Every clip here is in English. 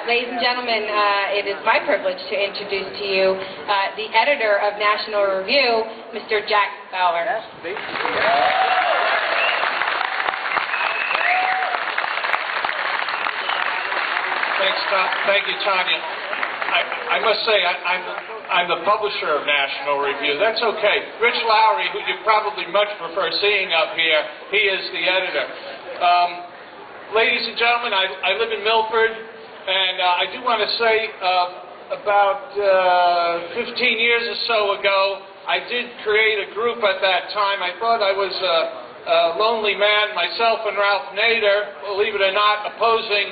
Ladies and gentlemen, it is my privilege to introduce to you the editor of National Review, Mr. Jack Fowler. Thank you, Tanya. I must say, I'm the publisher of National Review. That's okay. Rich Lowry, who you probably much prefer seeing up here, he is the editor. Ladies and gentlemen, I live in Milford, and I do want to say about 15 years or so ago, I did create a group at that time. I thought I was a lonely man, myself and Ralph Nader, believe it or not, opposing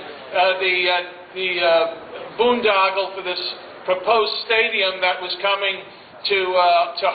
the boondoggle for this proposed stadium that was coming to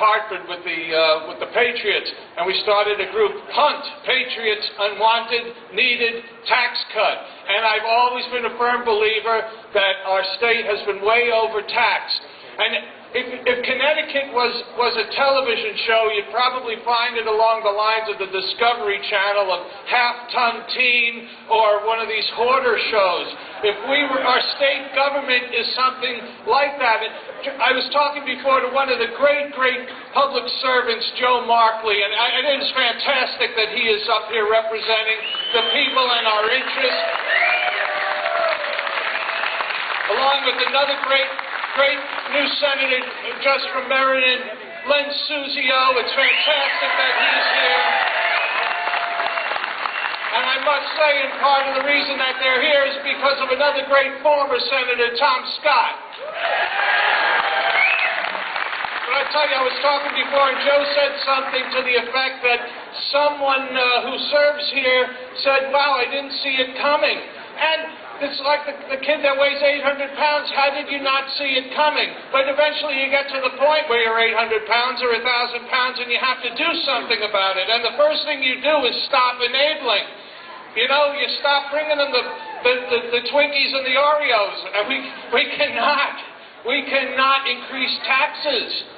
Hartford with the Patriots, and we started a group, Hunt, Patriots, Unwanted, Needed, Tax Cut. And I've always been a firm believer that our state has been way overtaxed. And if Connecticut was a television show, you'd probably find it along the lines of the Discovery Channel of Half-Ton Teen or one of these hoarder shows. If our state government is something like that. I was talking before to one of the great public servants, Joe Markley, and it is fantastic that he is up here representing the people and our interests, along with another great new senator just from Meriden, Len Suzio. It's fantastic that he's here. And I must say, and part of the reason that they're here is because of another great former senator, Tom Scott. But I tell you, I was talking before, and Joe said something to the effect that someone who serves here said, wow, I didn't see it coming. And it's like the kid that weighs 800 pounds. How did you not see it coming? But eventually you get to the point where you're 800 pounds or 1,000 pounds and you have to do something about it. And the first thing you do is stop enabling. You know, you stop bringing them the Twinkies and the Oreos. And we cannot increase taxes.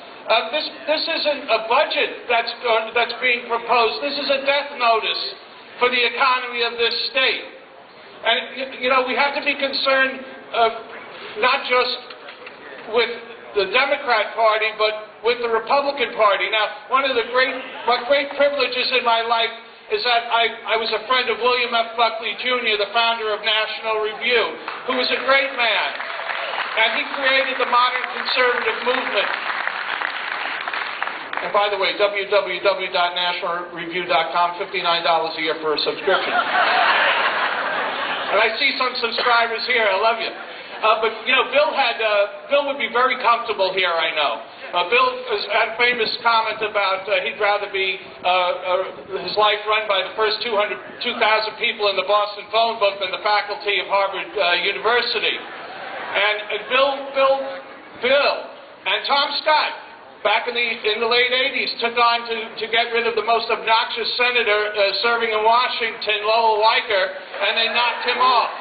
This isn't a budget that's being proposed. This is a death notice for the economy of this state. And, you know, we have to be concerned not just with the Democrat Party, but with the Republican Party. Now, one of the great privileges in my life is that I was a friend of William F. Buckley, Jr., the founder of National Review, who was a great man. And he created the modern conservative movement. And by the way, www.nationalreview.com, $59 a year for a subscription. And I see some subscribers here. I love you. But, you know, Bill would be very comfortable here, I know. Bill had a famous comment about he'd rather be his life run by the first 2,000 people in the Boston phone book than the faculty of Harvard University. And Bill and Tom Scott, back in the late 80s, took on to get rid of the most obnoxious senator serving in Washington, Lowell Weicker, and they knocked him off.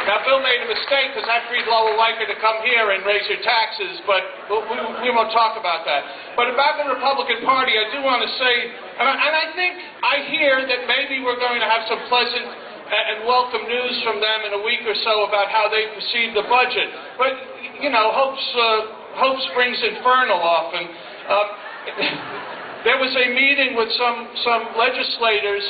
Now, Bill made a mistake because that freed Lowell Weicker to come here and raise your taxes, but we won't talk about that. But about the Republican Party, I do want to say, and I hear that maybe we're going to have some pleasant and welcome news from them in a week or so about how they perceive the budget. But, you know, hope springs infernal often. There was a meeting with some legislators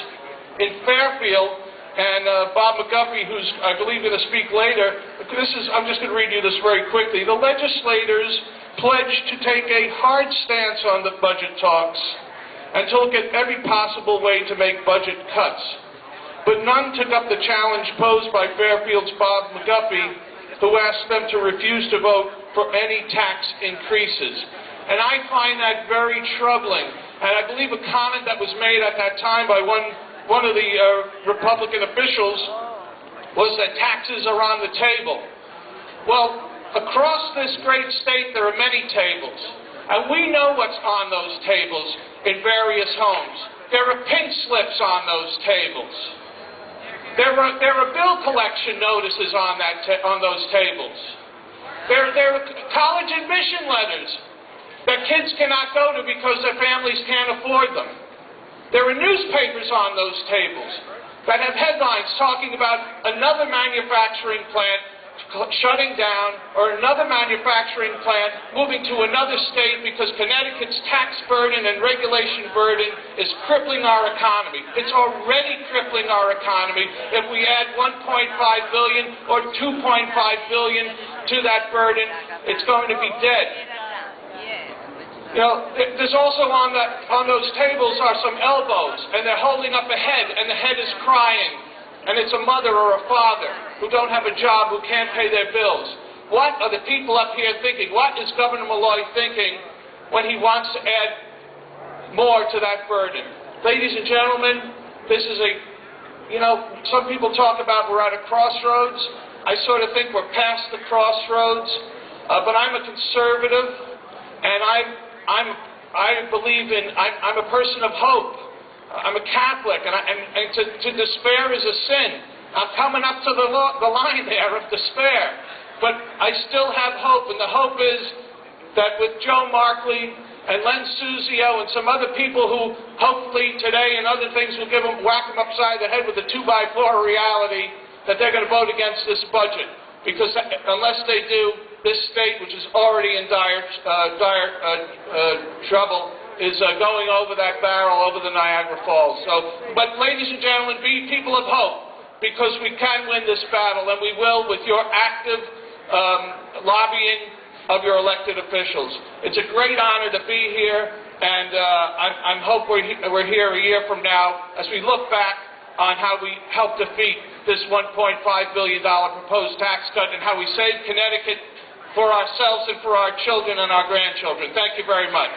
in Fairfield, and Bob McGuffey, who's I believe going to speak later. I'm just going to read you this very quickly. The legislators pledged to take a hard stance on the budget talks and to look at every possible way to make budget cuts. But none took up the challenge posed by Fairfield's Bob McGuffey, who asked them to refuse to vote for any tax increases. And I find that very troubling. And I believe a comment that was made at that time by one of the Republican officials was that taxes are on the table. Well, across this great state there are many tables. And we know what's on those tables in various homes. There are pink slips on those tables. There are bill collection notices on those tables. There are college admission letters that kids cannot go to because their families can't afford them. There are newspapers on those tables. that have headlines talking about another manufacturing plant shutting down, or another manufacturing plant moving to another state because Connecticut's tax burden and regulation burden is crippling our economy. It's already crippling our economy. If we add $1.5 billion or $2.5 billion to that burden, it's going to be dead. You know, there's also on those tables are some elbows, and they're holding up a head, and the head is crying. And it's a mother or a father who don't have a job, who can't pay their bills. What are the people up here thinking? What is Governor Malloy thinking when he wants to add more to that burden? Ladies and gentlemen, this is some people talk about we're at a crossroads. I sort of think we're past the crossroads, but I'm a conservative, and I'm a person of hope. I'm a Catholic, and to despair is a sin. I'm coming up to the line there of despair. But I still have hope, and the hope is that with Joe Markley and Len Suzio and some other people who hopefully today and other things will whack them upside the head with a 2x4 reality, that they're going to vote against this budget. Because unless they do, this state, which is already in dire trouble, is going over that barrel over the Niagara Falls. But ladies and gentlemen, be people of hope, because we can win this battle, and we will with your active lobbying of your elected officials. It's a great honor to be here, and I hope we're here a year from now as we look back on how we helped defeat this $1.5 billion proposed tax cut and how we saved Connecticut for ourselves and for our children and our grandchildren. Thank you very much.